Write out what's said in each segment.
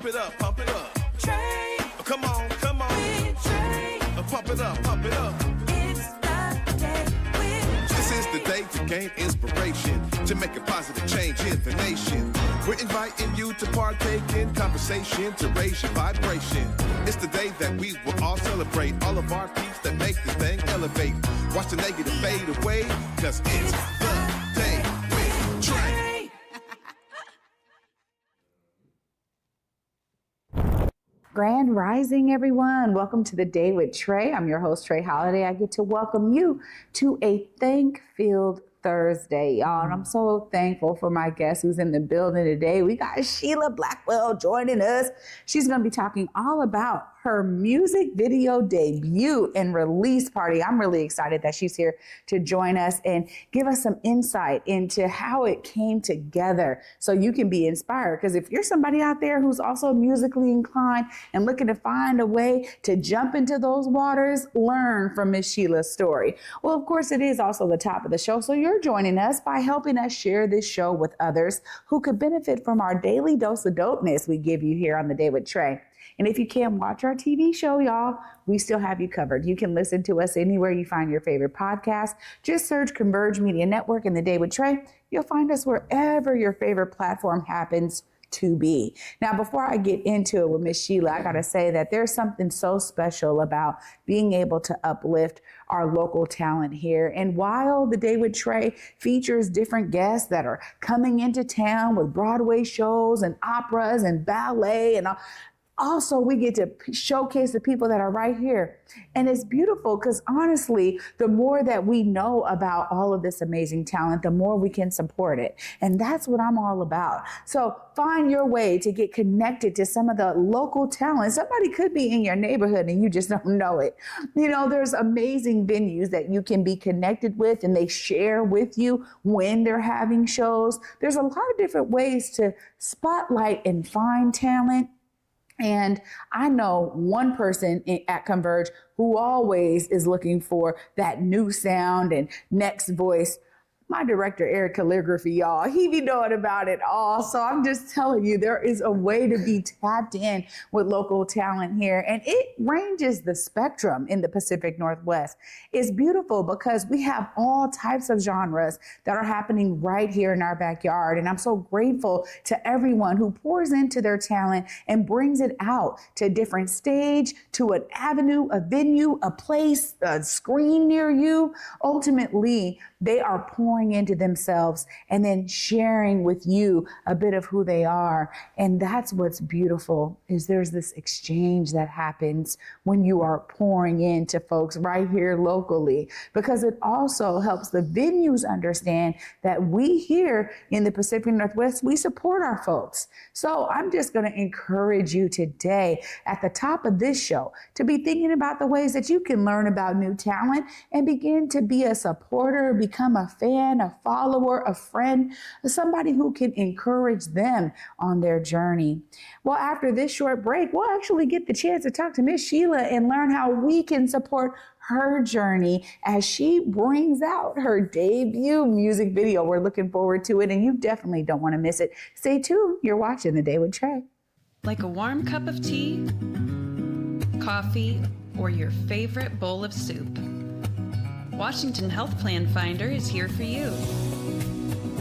Pump it up, pump it up. Trae. Oh, come on, come on. With Trae. Pump it up, pump it up. It's the day with Trae. This is the day to gain inspiration, to make a positive change in the nation. We're inviting you to partake in conversation, to raise your vibration. It's the day that we will all celebrate all of our peace that make this thing elevate. Watch the negative fade away, cause it's the day with Trae. Grand Rising, everyone. Welcome to the Day with Trae. I'm your host, Trae Holiday. I get to welcome you to a thank-filled Thursday, y'all. And I'm so thankful for my guest who's in the building today. We got Sheila Blackwell joining us. She's going to be talking all about her music video debut and release party. I'm really excited that she's here to join us and give us some insight into how it came together so you can be inspired. Because if you're somebody out there who's also musically inclined and looking to find a way to jump into those waters, learn from Miss Sheila's story. Well, of course, it is also the top of the show. So you're joining us by helping us share this show with others who could benefit from our daily dose of dopeness we give you here on the Day with Trae. And if you can't watch our TV show, y'all, we still have you covered. You can listen to us anywhere you find your favorite podcast. Just search Converge Media Network and the Day with Trae. You'll find us wherever your favorite platform happens to be. Now, before I get into it with Miss Sheila, I got to say that there's something so special about being able to uplift our local talent here. And while the Day with Trae features different guests that are coming into town with Broadway shows and operas and ballet and all, also, we get to showcase the people that are right here. And it's beautiful because honestly, the more that we know about all of this amazing talent, the more we can support it. And that's what I'm all about. So find your way to get connected to some of the local talent. Somebody could be in your neighborhood and you just don't know it. You know, there's amazing venues that you can be connected with and they share with you when they're having shows. There's a lot of different ways to spotlight and find talent. And I know one person at Converge who always is looking for that new sound and next voice. My director, Eric Calligraphy, y'all, he be knowing about it all. So I'm just telling you, there is a way to be tapped in with local talent here. And it ranges the spectrum in the Pacific Northwest. It's beautiful because we have all types of genres that are happening right here in our backyard. And I'm so grateful to everyone who pours into their talent and brings it out to a different stage, to an avenue, a venue, a place, a screen near you. Ultimately, they are pouring into themselves and then sharing with you a bit of who they are. And that's what's beautiful, is there's this exchange that happens when you are pouring into folks right here locally, because it also helps the venues understand that we here in the Pacific Northwest, we support our folks. So I'm just going to encourage you today at the top of this show to be thinking about the ways that you can learn about new talent and begin to be a supporter, become a fan, a follower, a friend, somebody who can encourage them on their journey. Well, after this short break, we'll actually get the chance to talk to Miss Sheila and learn how we can support her journey as she brings out her debut music video. We're looking forward to it, and you definitely don't want to miss it. Stay tuned. You're watching The Day with Trae. Like a warm cup of tea, coffee, or your favorite bowl of soup, Washington Health Plan Finder is here for you.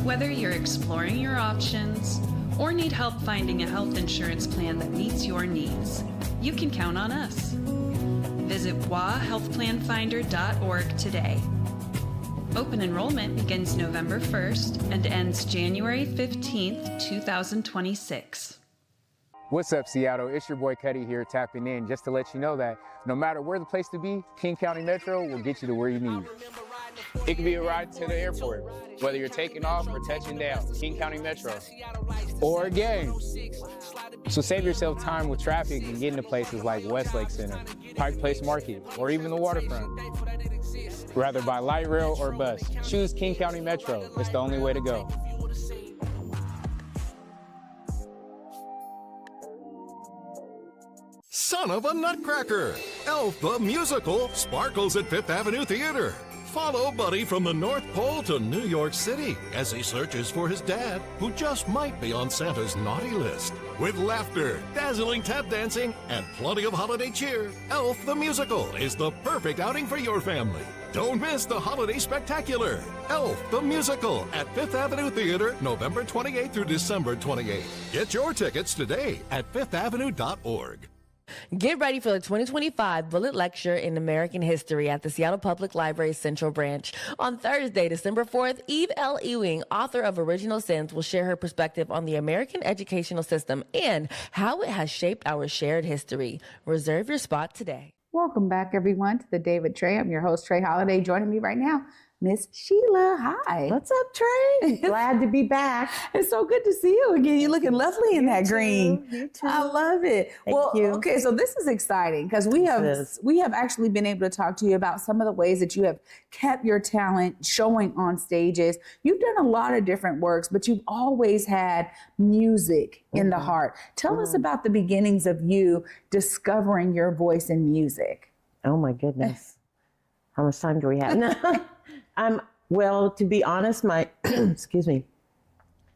Whether you're exploring your options or need help finding a health insurance plan that meets your needs, you can count on us. Visit wahealthplanfinder.org today. Open enrollment begins November 1st and ends January 15th, 2026. What's up, Seattle? It's your boy Cuddy here tapping in just to let you know that no matter where the place to be, King County Metro will get you to where you need. It could be a ride to the airport, whether you're taking off or touching down, King County Metro, or a game. So save yourself time with traffic and get into places like Westlake Center, Pike Place Market, or even the waterfront. Rather by light rail or bus, choose King County Metro. It's the only way to go. So son of a nutcracker. Elf the Musical sparkles at Fifth Avenue Theater. Follow Buddy from the North Pole to New York City as he searches for his dad, who just might be on Santa's naughty list. With laughter, dazzling tap dancing, and plenty of holiday cheer, Elf the Musical is the perfect outing for your family. Don't miss the holiday spectacular. Elf the Musical at Fifth Avenue Theater, November 28th through December 28th. Get your tickets today at fifthavenue.org. Get ready for the 2025 Bullet Lecture in American History at the Seattle Public Library Central Branch. On Thursday, December 4th, Eve L. Ewing, author of Original Sins, will share her perspective on the American educational system and how it has shaped our shared history. Reserve your spot today. Welcome back, everyone, to the Day with Trae. I'm your host, Trae Holiday. Joining me right now, Miss Sheila. Hi. What's up, Trae? Glad to be back. It's so good to see you again. You're looking lovely in that green. You too. I love it. Thank you. Okay, so this is exciting because we have actually been able to talk to you about some of the ways that you have kept your talent showing on stages. You've done a lot of different works, but you've always had music in the heart. Tell us about the beginnings of you discovering your voice in music. Oh my goodness. How much time do we have? Well, to be honest, excuse me,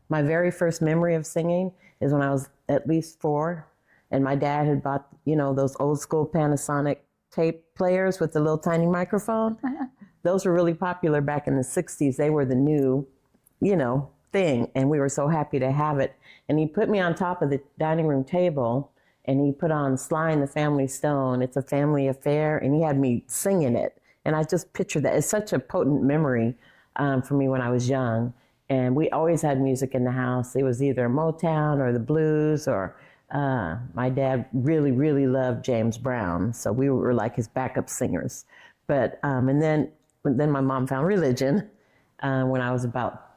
my very first memory of singing is when I was at least 4, and my dad had bought, those old school Panasonic tape players with the little tiny microphone. Those were really popular back in the 60s. They were the new, thing, and we were so happy to have it. And he put me on top of the dining room table, and he put on Sly and the Family Stone, It's a Family Affair, and he had me singing it. And I just picture that. It's such a potent memory for me when I was young. And we always had music in the house. It was either Motown or the blues, or my dad really, really loved James Brown. So we were like his backup singers. But and then my mom found religion when I was about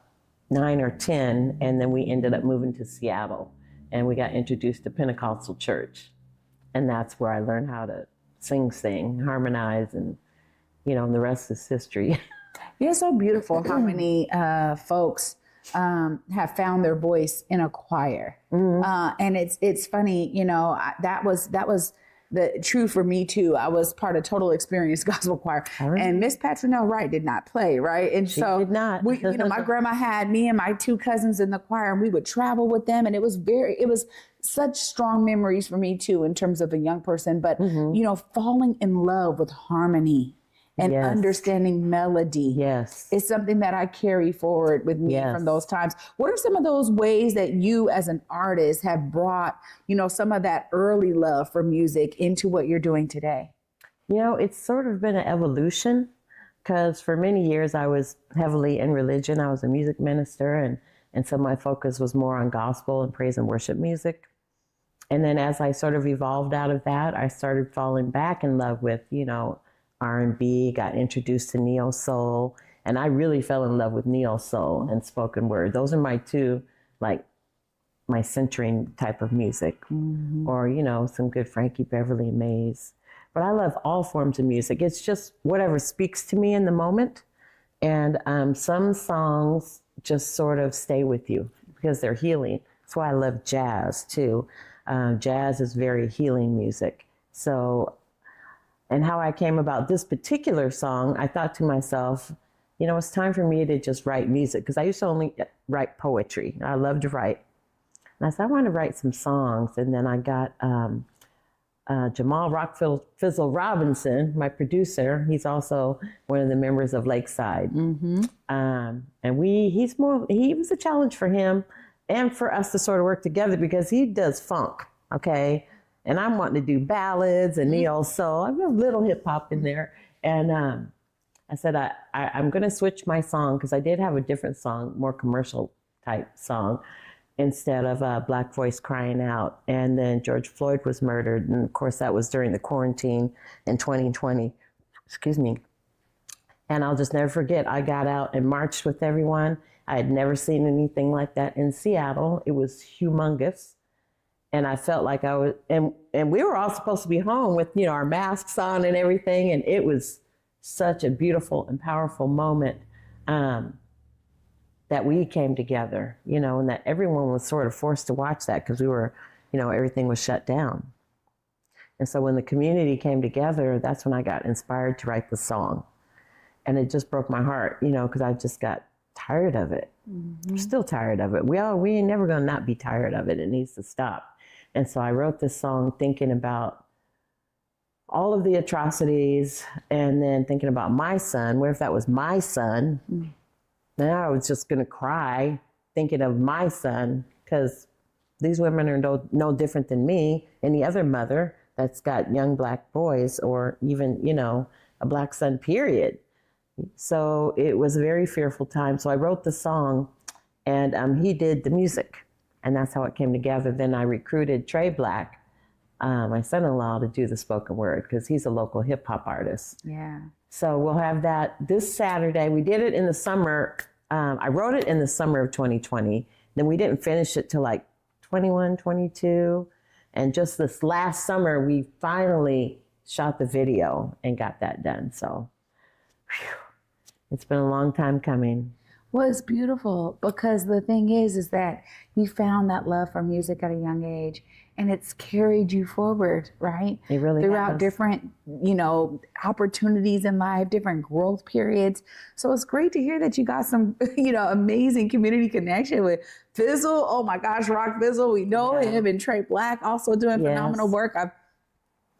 9 or 10. And then we ended up moving to Seattle. And we got introduced to Pentecostal church. And that's where I learned how to sing, harmonize, and the rest is history. Yeah, it's so beautiful how many folks have found their voice in a choir. And it's funny, that was the true for me too. I was part of Total Experience Gospel Choir, and Miss Patronelle Wright did not play, right? And She so did not. we, my grandma had me and my 2 cousins in the choir, and we would travel with them, and it was such strong memories for me too in terms of a young person. But falling in love with harmony and understanding melody is something that I carry forward with me from those times. What are some of those ways that you as an artist have brought, some of that early love for music into what you're doing today? It's sort of been an evolution, because for many years I was heavily in religion. I was a music minister, and so my focus was more on gospel and praise and worship music. And then as I sort of evolved out of that, I started falling back in love with, R&B, got introduced to neo soul, and I really fell in love with neo soul and spoken word. Those are my 2, my centering type of music, or some good Frankie Beverly and Mays. But I love all forms of music. It's just whatever speaks to me in the moment, and some songs just sort of stay with you because they're healing. That's why I love jazz too. Jazz is very healing music. So. And how I came about this particular song, I thought to myself, it's time for me to just write music, because I used to only write poetry. I love to write. And I said, I want to write some songs. And then I got Jamal Fizzle Robinson, my producer. He's also one of the members of Lakeside. And he was a challenge for him and for us to sort of work together, because he does funk, okay? And I'm wanting to do ballads and neo soul. I have a little hip hop in there. And I said, I'm going to switch my song, because I did have a different song, more commercial type song, instead of Black Voice Crying Out. And then George Floyd was murdered. And of course, that was during the quarantine in 2020. Excuse me. And I'll just never forget, I got out and marched with everyone. I had never seen anything like that in Seattle. It was humongous. And I felt like I was, and we were all supposed to be home with, our masks on and everything. And it was such a beautiful and powerful moment that we came together, and that everyone was sort of forced to watch that, because we were, everything was shut down. And so when the community came together, that's when I got inspired to write the song. And it just broke my heart, you know, because I just got tired of it. I'm still tired of it. We ain't never gonna not be tired of it. It needs to stop. And so I wrote this song thinking about all of the atrocities and then thinking about my son. What if that was my son? Then I was just gonna cry thinking of my son, because these women are no different than me, any other mother that's got young Black boys, or even, you know, a Black son, period. So it was a very fearful time. So I wrote the song, and he did the music, and that's how it came together. Then I recruited Trae Black, my son-in-law, to do the spoken word, because he's a local hip hop artist. Yeah. So we'll have that this Saturday. We did it in the summer. I wrote it in the summer of 2020. Then we didn't finish it till like 21, 22. And just this last summer, we finally shot the video and got that done. So whew, it's been a long time coming. Well, it's beautiful, because the thing is that you found that love for music at a young age, and it's carried you forward, right? It really Throughout has. different, you know, opportunities in life, different growth periods. So it's great to hear that you got some, you know, amazing community connection with Fizzle. Oh my gosh, Rock Fizzle. We know him, and Trae Black also doing phenomenal work. I've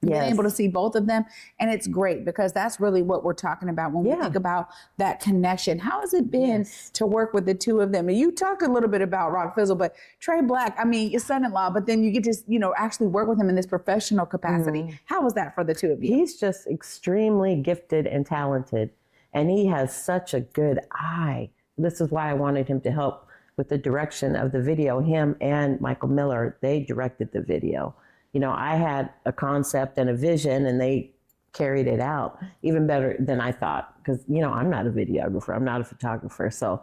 been able to see both of them, and it's great, because that's really what we're talking about when we think about that connection. How has it been to work with the two of them? And you talked a little bit about Rock Fizzle, but Trae Black, I mean, your son-in-law, but then you get to, you know, actually work with him in this professional capacity. How was that for the two of you? He's just extremely gifted and talented, and he has such a good eye. This is why I wanted him to help with the direction of the video. Him and Michael Miller, they directed the video. You know, I had a concept and a vision, and they carried it out even better than I thought, because, you know, I'm not a videographer, I'm not a photographer. So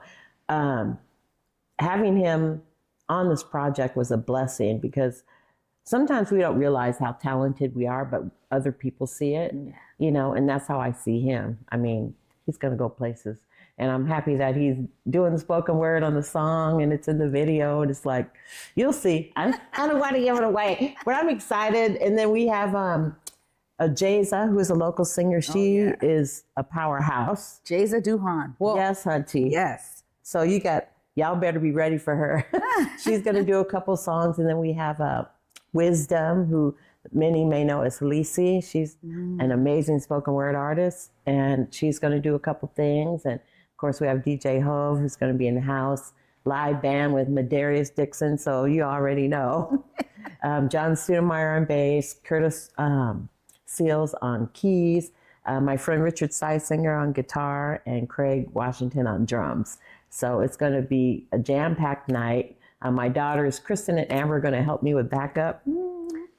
having him on this project was a blessing, because sometimes we don't realize how talented we are, but other people see it, you know, and that's how I see him. I mean, he's going to go places. And I'm happy that he's doing the spoken word on the song, and it's in the video. And it's like, you'll see. I don't want to give it away, but I'm excited. And then we have a Jayza, who is a local singer. She is a powerhouse. Jayza Duhan. Whoa. Yes, hunty. Yes. So y'all better be ready for her. She's going to do a couple songs. And then we have Wisdom, who many may know as Lisi. She's an amazing spoken word artist, and she's going to do a couple things. And of course, we have DJ Hove, who's going to be in the house. Live band with Madarius Dixon, so you already know. John Studemeyer on bass, Curtis Seals on keys, my friend Richard Singer on guitar, and Craig Washington on drums. So it's going to be a jam-packed night. My daughters, Kristen and Amber, are going to help me with backup.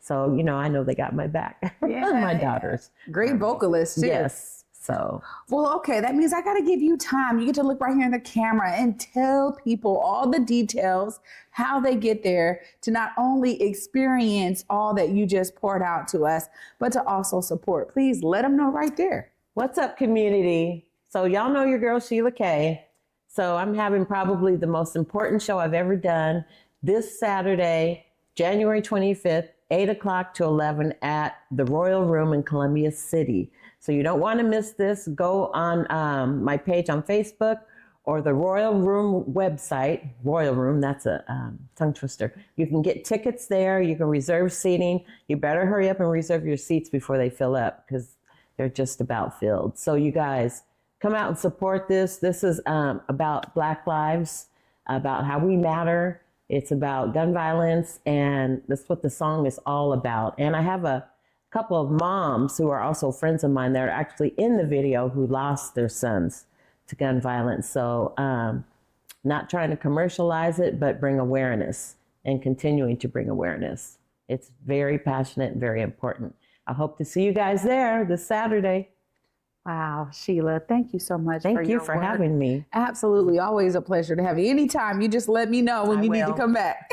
So, you know, I know they got my back. My daughters. Great vocalist, too. Yes. So, well, okay, that means I got to give you time. You get to look right here in the camera and tell people all the details, how they get there to not only experience all that you just poured out to us, but to also support. Please let them know right there. What's up, community? So y'all know your girl, Sheila Kay. So I'm having probably the most important show I've ever done this Saturday, January 25th, 8 o'clock to 11 at the Royal Room in Columbia City. So you don't want to miss this. Go on my page on Facebook or the Royal Room website. Royal Room, that's a tongue twister. You can get tickets there. You can reserve seating. You better hurry up and reserve your seats before they fill up, because they're just about filled. So you guys, come out and support this. This is about Black lives, about how we matter. It's about gun violence, and that's what the song is all about. And I have a couple of moms who are also friends of mine that are actually in the video who lost their sons to gun violence. So not trying to commercialize it, but bring awareness, and continuing to bring awareness. It's very passionate and very important. I hope to see you guys there this Saturday. Wow, Sheila, thank you so much. Thank you for having me. Absolutely. Always a pleasure to have you. Anytime, you just let me know when you need to come back.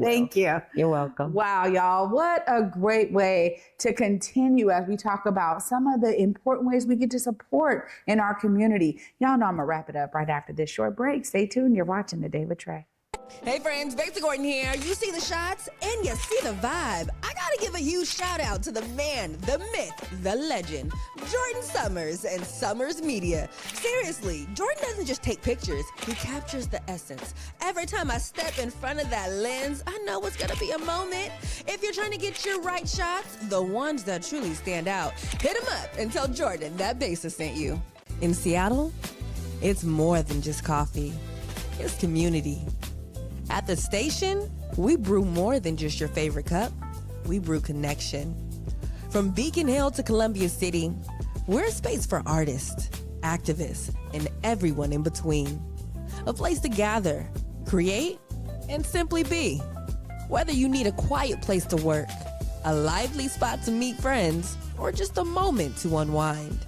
Thank you. You're welcome. Wow, y'all. What a great way to continue as we talk about some of the important ways we get to support in our community. Y'all know I'm going to wrap it up right after this short break. Stay tuned. You're watching The Day with Trae. Hey friends, Basic Gordon here. You see the shots and you see the vibe. I gotta give a huge shout out to the man, the myth, the legend, Jordan Summers and Summers Media. Seriously, Jordan doesn't just take pictures, he captures the essence. Every time I step in front of that lens, I know it's gonna be a moment. If you're trying to get your right shots, the ones that truly stand out, hit him up and tell Jordan that Basis sent you. In Seattle, it's more than just coffee. It's community. At the station, we brew more than just your favorite cup. We brew connection. From Beacon Hill to Columbia City, we're a space for artists, activists, and everyone in between. A place to gather, create, and simply be. Whether you need a quiet place to work, a lively spot to meet friends, or just a moment to unwind,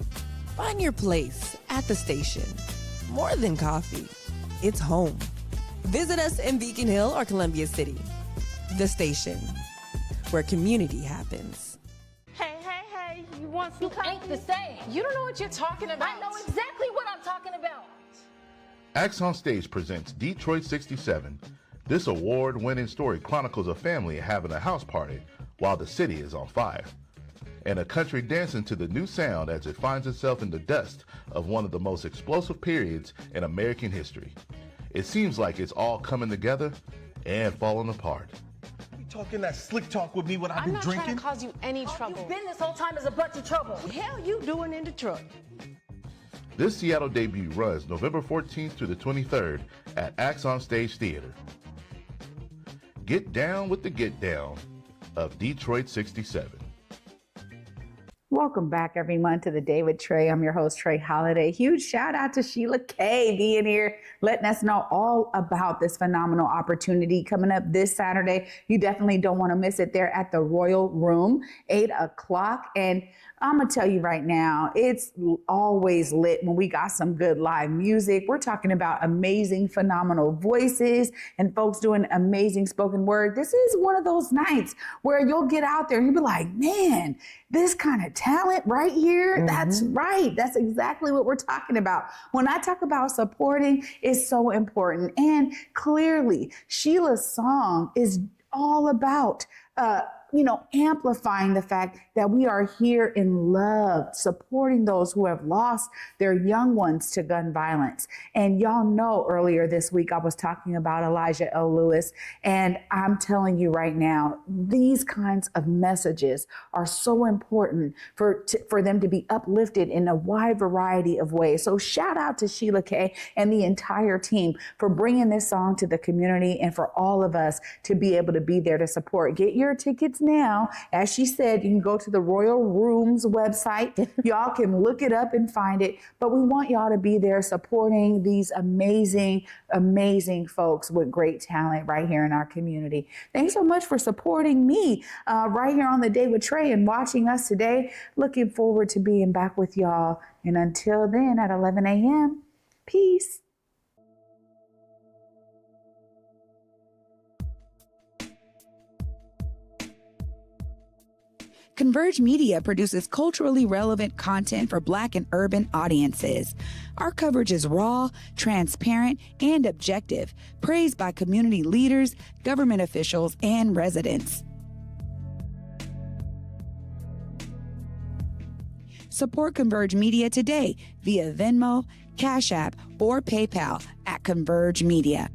find your place at the station. More than coffee, it's home. Visit us in Beacon Hill or Columbia City. The station, where community happens. Hey, you want some coffee? Ain't the same. You don't know what you're talking about. I know exactly what I'm talking about. Acts on Stage presents Detroit 67. This award-winning story chronicles a family having a house party while the city is on fire, and a country dancing to the new sound as it finds itself in the dust of one of the most explosive periods in American history. It seems like it's all coming together and falling apart. You talking that slick talk with me when I've been drinking? I'm not trying to cause you any trouble. You've been this whole time as a bunch of trouble. What the hell you doing in Detroit? This Seattle debut runs November 14th to the 23rd at Acts on Stage Theater. Get down with the get down of Detroit 67. Welcome back, everyone, to the Day with Trae. I'm your host, Trae Holiday. Huge shout out to Sheila Kay being here, letting us know all about this phenomenal opportunity coming up this Saturday. You definitely don't want to miss it. There at the Royal Room, 8 o'clock. And I'm going to tell you right now, it's always lit when we got some good live music. We're talking about amazing, phenomenal voices and folks doing amazing spoken word. This is one of those nights where you'll get out there and you'll be like, man, this kind of talent right here, that's right. That's exactly what we're talking about. When I talk about supporting, it's so important. And clearly, Sheila's song is all about amplifying the fact that we are here in love, supporting those who have lost their young ones to gun violence. And y'all know earlier this week, I was talking about Elijah L. Lewis, and I'm telling you right now, these kinds of messages are so important for them to be uplifted in a wide variety of ways. So shout out to Sheila Kay and the entire team for bringing this song to the community and for all of us to be able to be there to support. Get your tickets now. As she said, you can go to the Royal Room's website. Y'all can look it up and find it. But we want y'all to be there supporting these amazing, amazing folks with great talent right here in our community. Thanks so much for supporting me right here on the Day with Trae and watching us today. Looking forward to being back with y'all. And until then, at 11 a.m., peace. Converge Media produces culturally relevant content for Black and urban audiences. Our coverage is raw, transparent, and objective, praised by community leaders, government officials, and residents. Support Converge Media today via Venmo, Cash App, or PayPal at Converge Media.